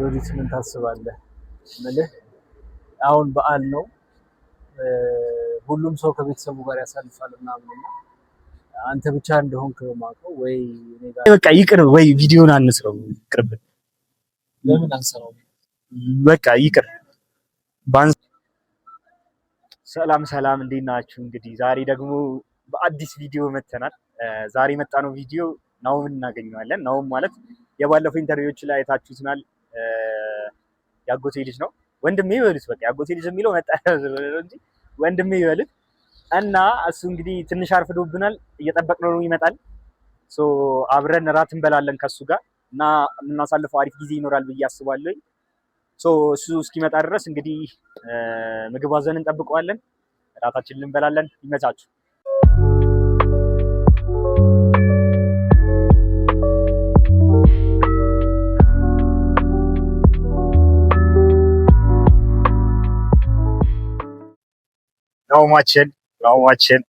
ወዲት ምን ታስባለህ? ማለት አሁን በዓል ነው። ሁሉም ሰው ከቤተሰቡ ጋር ያሳልፋል ምናምን አንተ ብቻ እንደሆንክ ነው የማውቀው። ወይ እኔ ጋር በቃ ይቅር፣ ወይ ቪዲዮን አንስረው ይቅርብ። ለምን አንሰራው? በቃ ይቅር። ሰላም ሰላም፣ እንዴት ናችሁ? እንግዲህ ዛሬ ደግሞ በአዲስ ቪዲዮ መተናል። ዛሬ የመጣነው ቪዲዮ ናውምን እናገኘዋለን። ናውም ማለት የባለፈው ኢንተርቪዎች ላይ አይታችሁትናል። ያጎቴ ልጅ ነው፣ ወንድሜ ይበሉት። በቃ ያጎቴ ልጅ የሚለው መጣ እንጂ ወንድሜ ይበሉት እና እሱ እንግዲህ ትንሽ አርፍዶብናል። እየጠበቅነው ነው ይመጣል። ሶ አብረን እራት እንበላለን ከሱ ጋር እና የምናሳልፈው አሪፍ ጊዜ ይኖራል ብዬ አስባለሁ። ሶ እሱ እስኪመጣ ድረስ እንግዲህ ምግብ አዘን እንጠብቀዋለን። እራታችንን እንበላለን። ይመቻችሁ። ናውማችን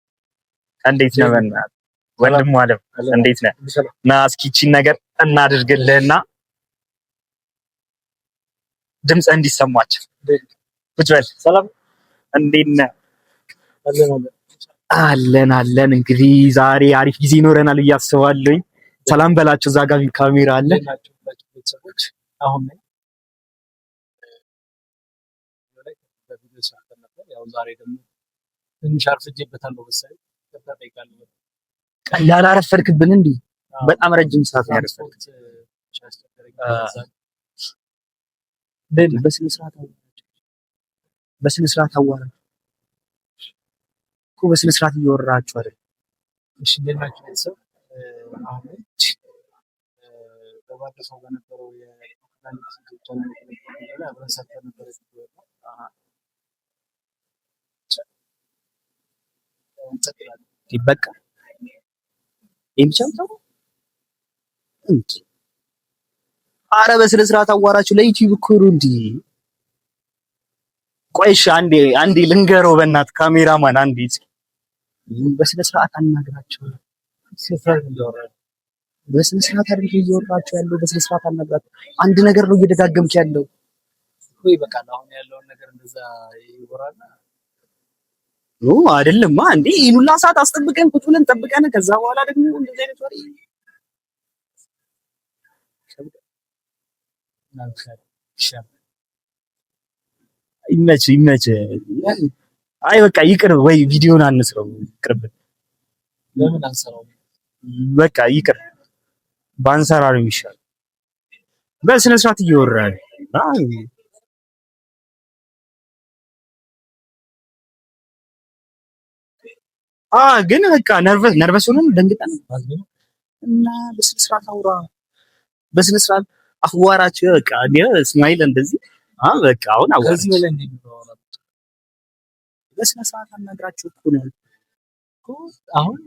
እንዴት ነህ? በእናትህ ወንድም አለም እንዴት ነህ? ና እስኪ ይቺን ነገር እናድርግልህና ድምፅ እንዲሰማቸው ቁጭ በል። ሰላም እንዴት ነህ? አለን። እንግዲህ ዛሬ አሪፍ ጊዜ ይኖረናል ብዬ አስባለሁ። ሰላም በላቸው። እዛ ጋር ካሜራ አለ። አሁን ዛሬ ደግሞ ትንሽ አርፍጄበታለሁ መሰለኝ። ቀላል አረፈድክብን እንዴ? በጣም ረጅም ሰዓት ነው ያረፈድክ። በስነ ስርዓት አዋራ እኮ በስነ ስርዓት እያወራችሁ አይደል? እሺ እንደናችሁ ቤተሰብ። አሁን በባለፈው በነበረው የፕላኔት ቻናል ላይ አብረን ሰርተን ነበር። በቃ ይምቻው እንዴ? አረ በስነ ስርዓት አዋራችሁ ለዩቲዩብ እኮ ነው እንዴ? ቆይሽ አንዴ ልንገረው በእናትህ ካሜራማን፣ አንዴ በስነ ስርዓት አናግራቸው። በስነ ስርዓት አድርገህ እያወራችሁ ያለው በስነ ስርዓት አናግራቸው። አንድ ነገር ነው እየደጋገምክ ያለው። ወይ በቃ አሁን ያለውን ነገር እንደዛ ይወራና ኖ አይደለም እንዴ? ይሄን ሁላ ሰዓት አስጠብቀን ቁጭ ብለን ጠብቀን ከዛ በኋላ ደግሞ እንደዚህ አይነት ወሬ ይመች። አይ በቃ ይቅር፣ ወይ ቪዲዮን አንስረው ይቅርብ። ለምን አንሰራው? በቃ ይቅር፣ ባንሰራ ነው የሚሻለው። በስነ ስርዓት እየወራን ግን በቃ ነርቨስ ሆነን ደንግጠን እና በስነ ስርዓት አውራ፣ በስነ ስርዓት አዋራችሁ። በቃ እስማኤል እንደዚህ በቃ አሁን ከዚህ በላይ እንደሚሆነው በስነ ስርዓት አናግራችሁ እኮ ነው አሁን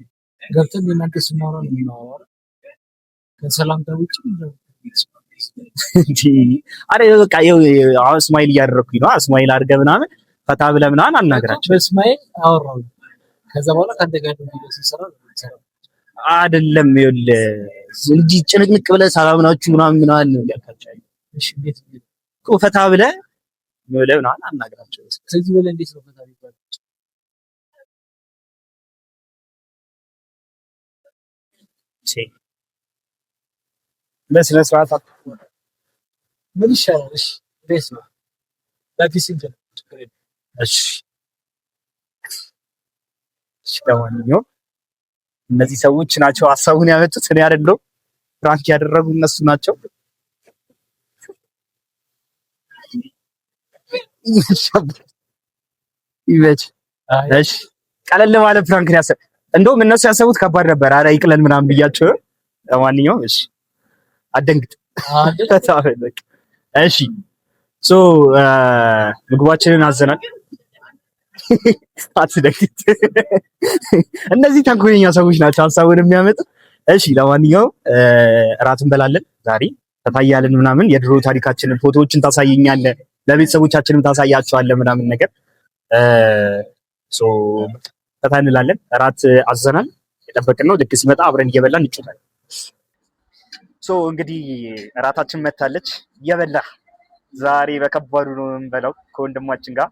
ገብተን እናንተ ስናወራ ነው የምናወራው ከሰላምታ ውጪ እንጂ። አረ በቃ አሁን እስማኤል እያደረኩኝ ነው። እስማኤል አድርገህ ምናምን ፈታ ብለህ ምናምን አናግራችሁ። በእስማኤል አወራው ከዛ በኋላ ካንተ ጋር ነው ሲሰራ አይደለም። ይኸውልህ እንጂ ጭንቅንቅ ብለህ ሰላም ናችሁ ምናምን ነው ያልካቸው። እሺ እንዴት እኮ ፈታ ብለህ ምናምን አናግራቸው። ከዚህ በላይ እንዴት ነው ፈታ ቢባል? በስነ ስርዓት ምን ይሻላል? እሺ ቤት ነው ላኪስ እንትን እሺ ለማንኛውም እነዚህ ሰዎች ናቸው ሀሳቡን ያመጡት፣ እኔ አይደለሁም። ፍራንክ ያደረጉ እነሱ ናቸው። ይመች። እሺ ቀለል ማለት ፍራንክ ነው ያሰብ። እንደውም እነሱ ያሰቡት ከባድ ነበር። አረ ይቅለል ምናምን ብያቸው። ለማንኛውም እሺ አደንግጥ። እሺ ሶ ምግባችንን አዘናል። አትደግት። እነዚህ ተንኮለኛ ሰዎች ናቸው ሀሳቡን የሚያመጡት። እሺ ለማንኛውም እራት እንበላለን ዛሬ ተታያለን ምናምን። የድሮ ታሪካችንን ፎቶዎችን ታሳየኛለህ፣ ለቤተሰቦቻችንም ታሳያቸዋለህ ምናምን ነገር ሶ ፈታ እንላለን። እራት አዘናል፣ የጠበቅን ነው። ልክ ሲመጣ አብረን እየበላን እንጫወታለን። ሶ እንግዲህ እራታችን መታለች። እየበላህ ዛሬ በከባዱ ነው የምንበላው ከወንድማችን ጋር።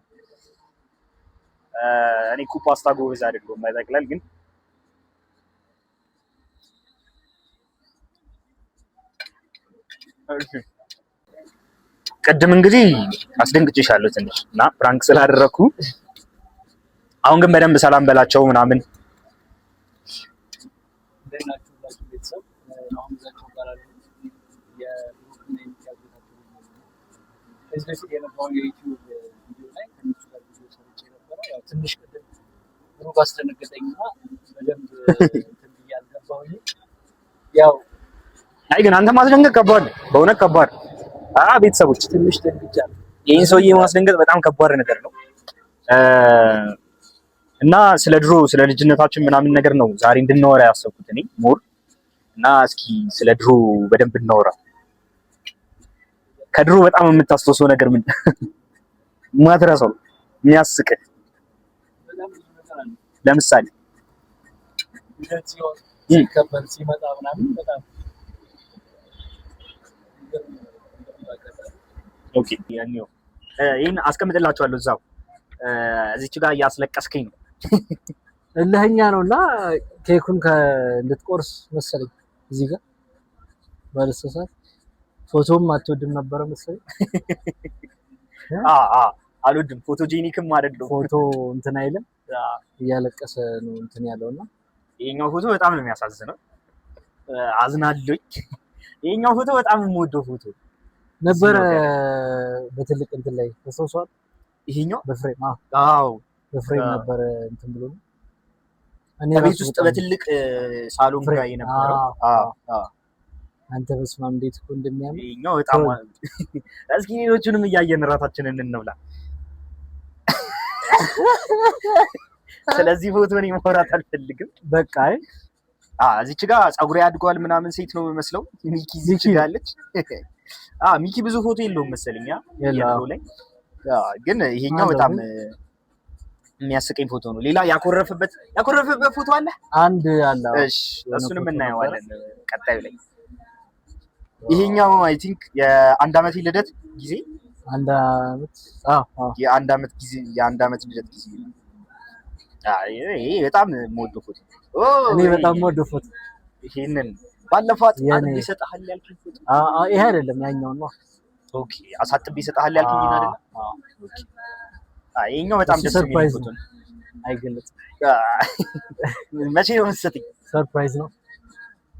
እኔ እኮ ፓስታ ጎበዝ አይደለሁም አይጠቅላል ግን ቅድም እንግዲህ አስደንግጬሻለሁ ትንሽ እና ፕራንክ ስላደረኩ አሁን ግን በደንብ ሰላም በላቸው ምናምን። ትንሽ ቅድም ብሩክ አስደነገጠኝና በደንብ ያልገባሁኝ ያው አይ ግን አንተ ማስደንገጥ ከባድ በእውነት ከባድ። ቤተሰቦች ትንሽ ደንግጫለሁ። ይህን ሰውዬ ማስደንገጥ በጣም ከባድ ነገር ነው እና ስለ ድሮ ስለ ልጅነታችን ምናምን ነገር ነው ዛሬ እንድናወራ ያሰብኩት እኔ ሞር እና እስኪ ስለ ድሮ በደንብ እናወራ። ከድሮ በጣም የምታስታውሰው ነገር ምን ማትረሳው የሚያስቅህ? ለምሳሌ ሲከበር ሲመጣ ምናምን በጣም ኦኬ ያኛው ይሄን አስቀምጥላችኋለሁ እዛው እዚች ጋር እያስለቀስከኝ ነው። እልህኛ ነውና ኬኩን እንድትቆርስ መሰለኝ እዚህ ጋር ባለሰሳት ፎቶም አትወድም ነበረ መሰለኝ። አልወድም ፎቶጄኒክም አይደለም ፎቶ እንትን አይልም እያለቀሰ ነው እንትን ያለውና ይሄኛው ፎቶ በጣም ነው የሚያሳዝነው። አዝናለሁ። ይሄኛው ፎቶ በጣም የምወደው ፎቶ ነበረ በትልቅ እንትን ላይ ተሰውሷል። ይሄኛው በፍሬም አዎ በፍሬም ነበረ እንትን ብሎ እኔ ቤት ውስጥ በትልቅ ሳሎን ጋር የነበረው አንተ በስመ አብ እንዴት እኮ እንደሚያምር ይሄኛው በጣም እስኪ ሌሎቹንም እያየን እራታችንን እንብላ። ስለዚህ ፎቶ እኔ ማውራት አልፈልግም በቃ። እዚች ጋር ፀጉሬ አድጓል ምናምን ሴት ነው የሚመስለው ሚኪ እዚች ጋር አለች። ሚኪ ብዙ ፎቶ የለውም መሰለኝ ያለው ላይ ግን ይሄኛው በጣም የሚያስቀኝ ፎቶ ነው። ሌላ ያኮረፈበት ፎቶ አለ አንድ አለ። እሺ እሱንም እናየዋለን ቀጣዩ ላይ። ይሄኛው አይ ቲንክ የአንድ አመት ልደት ጊዜ የአንድ አመት ልደት ጊዜ ይሄ በጣም የምወደው ፎቶ እኔ በጣም የምወደው ፎቶ ይሄንን ባለፈው አጥቤ ይሰጣል ያልኩኝ ፎቶ ይሄ አይደለም ያኛው ነው። ኦኬ አሳጥቤ ይሰጣል ያልኩኝ አይደል? ኦኬ ይሄኛው በጣም ደስ የሚል ፎቶ ነው። አይገለጽም። መቼ ነው የምትሰጥኝ? ሰርፕራይዝ ነው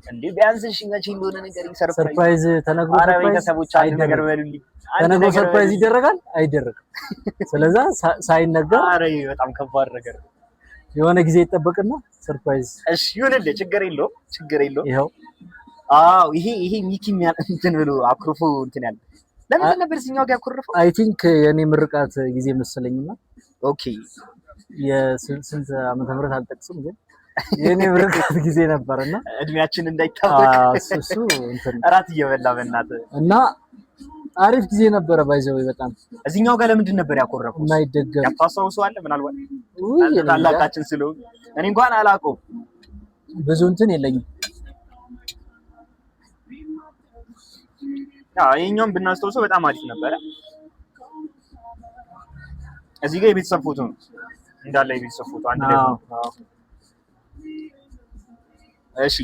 እንዴ ቢያንስ እሺ መቼ እንደሆነ ንገሪኝ። ሰርፕራይዝ ተነግሮ ቤተሰቦች አንድ ነገር በሉልኝ። ተነግሮ ሰርፕራይዝ ይደረጋል አይደረግም? ስለዛ ሳይነገር ኧረ በጣም ከባድ ነገር ነው። የሆነ ጊዜ ይጠበቅና ሰርፕራይዝ እሺ ይሁንልህ፣ ችግር የለውም። ይሄው ይሄ ሚኪ እንትን ብሎ አኩርፎ እንትን ያለ ለምን ነበር እዚህኛው ጋር ያኮረፈው? አይ ቲንክ የኔ ምርቃት ጊዜ መሰለኝና ኦኬ የስንት ዓመተ ምህረት አልጠቅስም ግን የኔ ምርቃት ጊዜ ነበርና እድሜያችን እንዳይታወቅ እሱ እንትን እራት እየበላ በእናትህ እና አሪፍ ጊዜ ነበረ። ባይዘው በጣም እዚህኛው ጋር ለምንድን ነበር ያኮረፈው? የማይደገም ያታስታውሰው አለ ምናልባት ታላቃችን ስለሆነ እኔ እንኳን አላውቀውም ብዙ እንትን የለኝም። ይሄኛውን ብናስታውሰው በጣም አሪፍ ነበረ። እዚህ ጋር የቤተሰብ ፎቶ ነው እንዳለ የቤተሰብ ፎቶ አንድ ላይ ነው። እሺ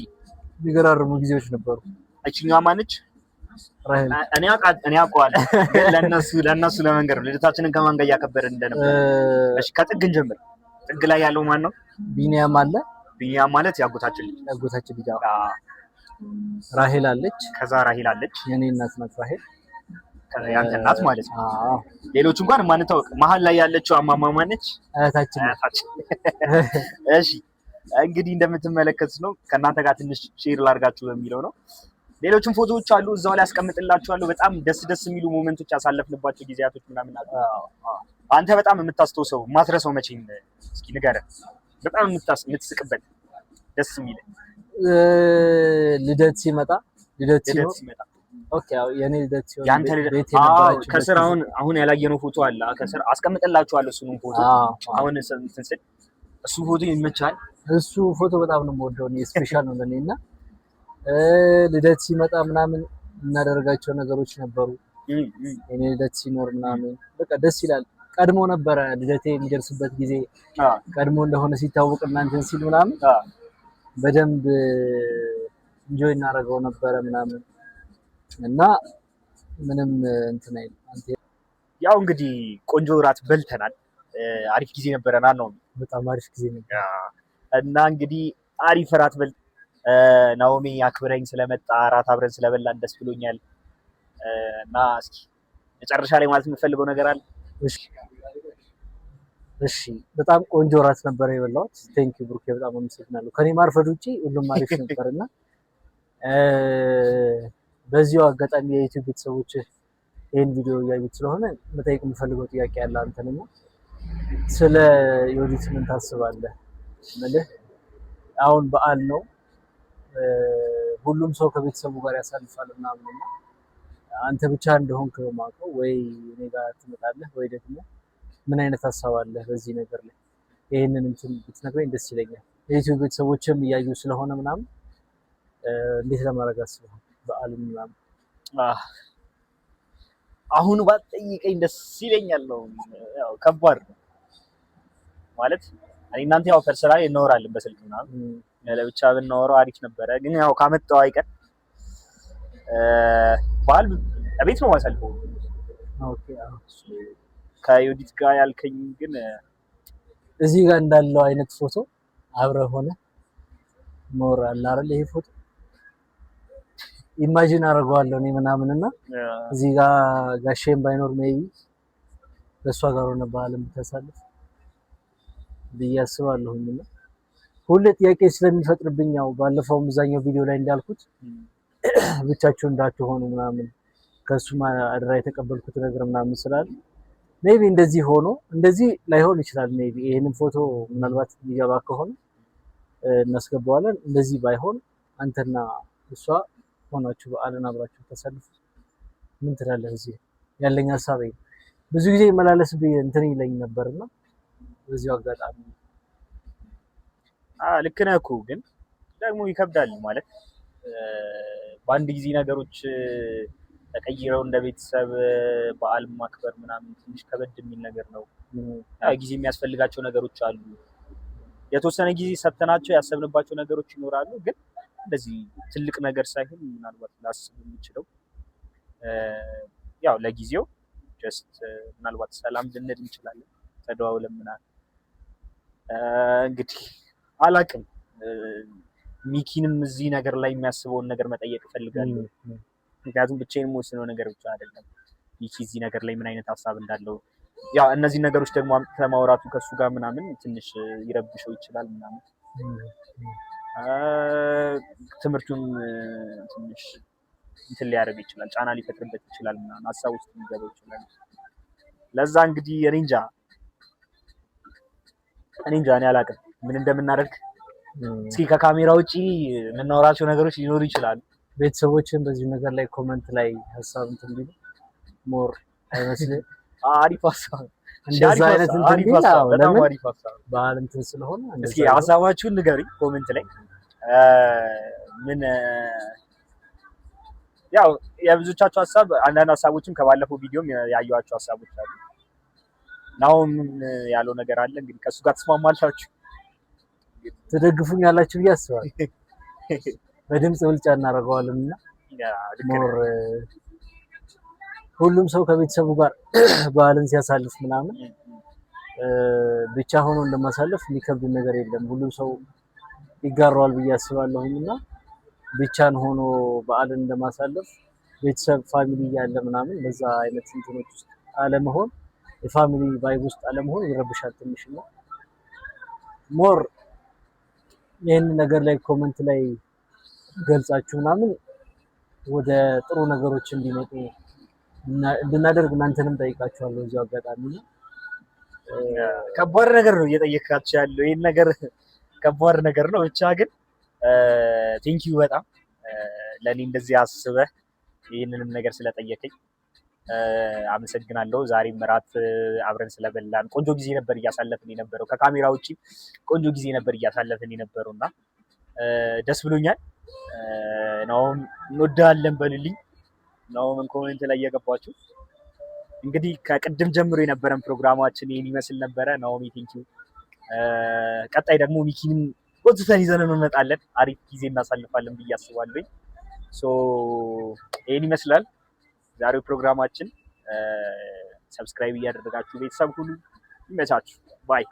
የሚገራርሙ ጊዜዎች ነበሩ። እቺኛዋ ማነች? ራሄል እኔ አውቀዋለሁ ለእነሱ ለመንገር ነው ልደታችንን ከማን ጋር እያከበርን እንደነበር። እሺ ከጥግን ጀምር። ጥግ ላይ ያለው ማን ነው? ቢኒያም አለ። ቢኒያም ማለት ያጎታችን ልጅ ራሄል አለች። ከዛ ራሄል አለች። የኔ እናት ናት ራሄል። ያንተ እናት ማለት ነው። ሌሎች እንኳን ማንታወቅ። መሀል ላይ ያለችው አማማ ማነች? አያታችን። እሺ እንግዲህ እንደምትመለከቱት ነው። ከእናንተ ጋር ትንሽ ሼር ላድርጋችሁ በሚለው ነው። ሌሎችም ፎቶዎች አሉ እዛው ላይ አስቀምጥላችኋለሁ። በጣም ደስ የሚሉ ሞመንቶች ያሳለፍንባቸው ጊዜያቶች ምናምን አሉ። አንተ በጣም የምታስታውሰው ማትረሳው መቼም እስኪ ንገረን። በጣም የምትስቅበት ደስ የሚል ልደት ሲመጣ ኦኬ የኔ ልደት ሲሆን ያንተ ልደት ከስር አሁን ያላየነው ፎቶ አለ። ከስር አስቀምጥላችኋለሁ እሱንም ፎቶ አሁን እንትን ስል እሱ ፎቶ ይመቻል። እሱ ፎቶ በጣም ነው የምወደው እኔ ስፔሻል ነው ለኔና ልደት ሲመጣ ምናምን እናደርጋቸው ነገሮች ነበሩ። የኔ ልደት ሲኖር ምናምን በቃ ደስ ይላል። ቀድሞ ነበረ ልደቴ የሚደርስበት ጊዜ ቀድሞ እንደሆነ ሲታወቅ እናንተን ሲል ምናምን በደንብ እንጆይ እናደርገው ነበረ ምናምን እና ምንም እንትን አይደል። ያው እንግዲህ ቆንጆ እራት በልተናል። አሪፍ ጊዜ ነበረናል ነው። በጣም አሪፍ ጊዜ ነበር እና እንግዲህ አሪፍ እራት በል ናኦሚ አክብረኝ ስለመጣ እራት አብረን ስለበላን ደስ ብሎኛል። እና እስኪ መጨረሻ ላይ ማለት የምፈልገው ነገር አለ? እሺ በጣም ቆንጆ እራት ነበር የበላሁት። ቴንክ ዩ ብሩኬ፣ በጣም አመሰግናለሁ። ከኔ ማርፈድ ውጪ ሁሉም አሪፍ ነበርና በዚሁ አጋጣሚ የዩቲዩብ ቤተሰቦች ይህን ቪዲዮ እያዩት ስለሆነ መጠየቅ የምፈልገው ጥያቄ ያለ አንተንና ስለ ዮዲት ምን ታስባለህ? ምልህ አሁን በዓል ነው፣ ሁሉም ሰው ከቤተሰቡ ጋር ያሳልፋል ምናምን እና አንተ ብቻ እንደሆንክ ነው የማውቀው። ወይ እኔ ጋር ትመጣለህ ወይ ደግሞ ምን አይነት ሀሳብ አለህ በዚህ ነገር ላይ? ይህንን እንትን ብትነግረኝ ደስ ይለኛል። የዩቲዩብ ቤተሰቦችም እያዩ ስለሆነ ምናምን እንዴት ለማድረግ አስበሃል በዓልን ምናምን? አሁን ባትጠይቀኝ ደስ ይለኛል ነው። ያው ከባድ ነው ማለት እኔ እናንተ ያው ፐርሰናሊ እናወራለን በስልክ ምናምን ለብቻ ብናወራው አሪፍ ነበረ። ግን ያው ካመጣው አይቀር በዓል ቤት ነው ማሳልፈው። ኦኬ ከዮዲት ጋር ያልከኝ ግን እዚህ ጋር እንዳለው አይነት ፎቶ አብረህ ሆነ ኖር አለ አይደል? ይሄ ፎቶ ኢማጂን አደርገዋለሁ እኔ ምናምን እና እዚህ ጋር ጋሼም ባይኖር ሜቢ በእሷ ጋር ሆነ በዓልን ብታሳልፍ ብዬ አስባለሁኝ። እና ሁሌ ጥያቄ ስለሚፈጥርብኝ ያው ባለፈው አብዛኛው ቪዲዮ ላይ እንዳልኩት ብቻችሁ እንዳትሆኑ ምናምን ከሱ አድራ የተቀበልኩት ነገር ምናምን ስላለ ሜቢ እንደዚህ ሆኖ እንደዚህ ላይሆን ይችላል። ሜቢ ይሄንን ፎቶ ምናልባት የሚገባ ከሆነ እናስገባዋለን። እንደዚህ ባይሆን አንተና እሷ ሆናችሁ በዓልን አብራችሁ ተሰልፉ። ምን ትላለህ? እዚህ ያለኝ ሀሳብ ብዙ ጊዜ መላለስ እንትን ይለኝ ነበርና በዚሁ አጋጣሚ ልክ ነህ እኮ ግን ደግሞ ይከብዳል ማለት በአንድ ጊዜ ነገሮች ተቀይረው እንደ ቤተሰብ በዓል ማክበር ምናምን ትንሽ ከበድ የሚል ነገር ነው። ጊዜ የሚያስፈልጋቸው ነገሮች አሉ። የተወሰነ ጊዜ ሰጥተናቸው ያሰብንባቸው ነገሮች ይኖራሉ። ግን እንደዚህ ትልቅ ነገር ሳይሆን ምናልባት ላስብ የሚችለው ያው ለጊዜው ጀስት ምናልባት ሰላም ልንል እንችላለን ተደዋውለን ምናምን እንግዲህ አላቅም። ሚኪንም እዚህ ነገር ላይ የሚያስበውን ነገር መጠየቅ እፈልጋለሁ። ምክንያቱም ብቻዬን የምወስነው ነገር ብቻ አይደለም። ሚኪ እዚህ ነገር ላይ ምን አይነት ሀሳብ እንዳለው ያው እነዚህ ነገሮች ደግሞ አምጥተህ ማውራቱ ከሱ ጋር ምናምን ትንሽ ይረብሸው ይችላል ምናምን ትምህርቱን ትንሽ እንትን ሊያደርግ ይችላል፣ ጫና ሊፈጥርበት ይችላል ምናምን ሀሳብ ውስጥ ሊገባ ይችላል። ለዛ እንግዲህ እኔ እንጃ እኔ አላውቅም ምን እንደምናደርግ። እስኪ ከካሜራ ውጪ የምናወራቸው ነገሮች ሊኖሩ ይችላሉ። ቤተሰቦችን በዚህ ነገር ላይ ኮመንት ላይ ሀሳብ እንትን ቢሉ ሞር አይመስልም? አሪፍ ሀሳብ እንደዛ አይነት እንትን ቢሉ በጣም አሪፍ ሀሳብ በዓል እንትን ስለሆነ እስኪ ሀሳባችሁን ንገሩኝ ኮመንት ላይ። ምን ያው የብዙዎቻችሁ ሀሳብ አንዳንድ ሀሳቦችም ከባለፈው ቪዲዮም ያዩዋቸው ሀሳቦች አሉ። ናሆም ያለው ነገር አለ። እንግዲህ ከሱ ጋር ተስማማላችሁ? ትደግፉኛላችሁ ብዬ አስባለሁ። በድምጽ ብልጫ እናደርገዋለን እና ሞር ሁሉም ሰው ከቤተሰቡ ጋር በዓልን ሲያሳልፍ ምናምን ብቻ ሆኖ እንደማሳለፍ የሚከብድ ነገር የለም። ሁሉም ሰው ይጋራዋል ብዬ አስባለሁኝ እና ብቻን ሆኖ በዓልን እንደማሳለፍ ቤተሰብ ፋሚሊ እያለ ምናምን በዛ አይነት እንትኖች ውስጥ አለመሆን፣ የፋሚሊ ቫይብ ውስጥ አለመሆን ይረብሻል ትንሽ ነው። ሞር ይህን ነገር ላይ ኮመንት ላይ ገልጻችሁ ምናምን ወደ ጥሩ ነገሮች እንዲመጡ እንድናደርግ እናንተንም ጠይቃችኋለሁ እዚሁ አጋጣሚ ነው። ከባድ ነገር ነው እየጠየካችሁ ያለው። ይሄን ነገር ከባድ ነገር ነው። ብቻ ግን ቴንኪዩ በጣም ለኔ እንደዚህ አስበህ ይህንንም ነገር ስለጠየቀኝ አመሰግናለሁ። ዛሬም እራት አብረን ስለበላን ቆንጆ ጊዜ ነበር እያሳለፍን የነበረው። ከካሜራ ውጪ ቆንጆ ጊዜ ነበር እያሳለፍን የነበረው እና ደስ ብሎኛል። ናሆም እንወዳለን በልልኝ። ናኦምን ኮሜንት ላይ እየገባችሁ እንግዲህ ከቅድም ጀምሮ የነበረን ፕሮግራማችን ይህን ይመስል ነበረ። ናኦሚ ቴንኪው። ቀጣይ ደግሞ ሚኪንም ወጥተን ይዘን እንመጣለን። አሪፍ ጊዜ እናሳልፋለን ብዬ አስባለሁ። ይህን ይመስላል ዛሬው ፕሮግራማችን። ሰብስክራይብ እያደረጋችሁ ቤተሰብ ሁሉ ይመቻችሁ። ባይ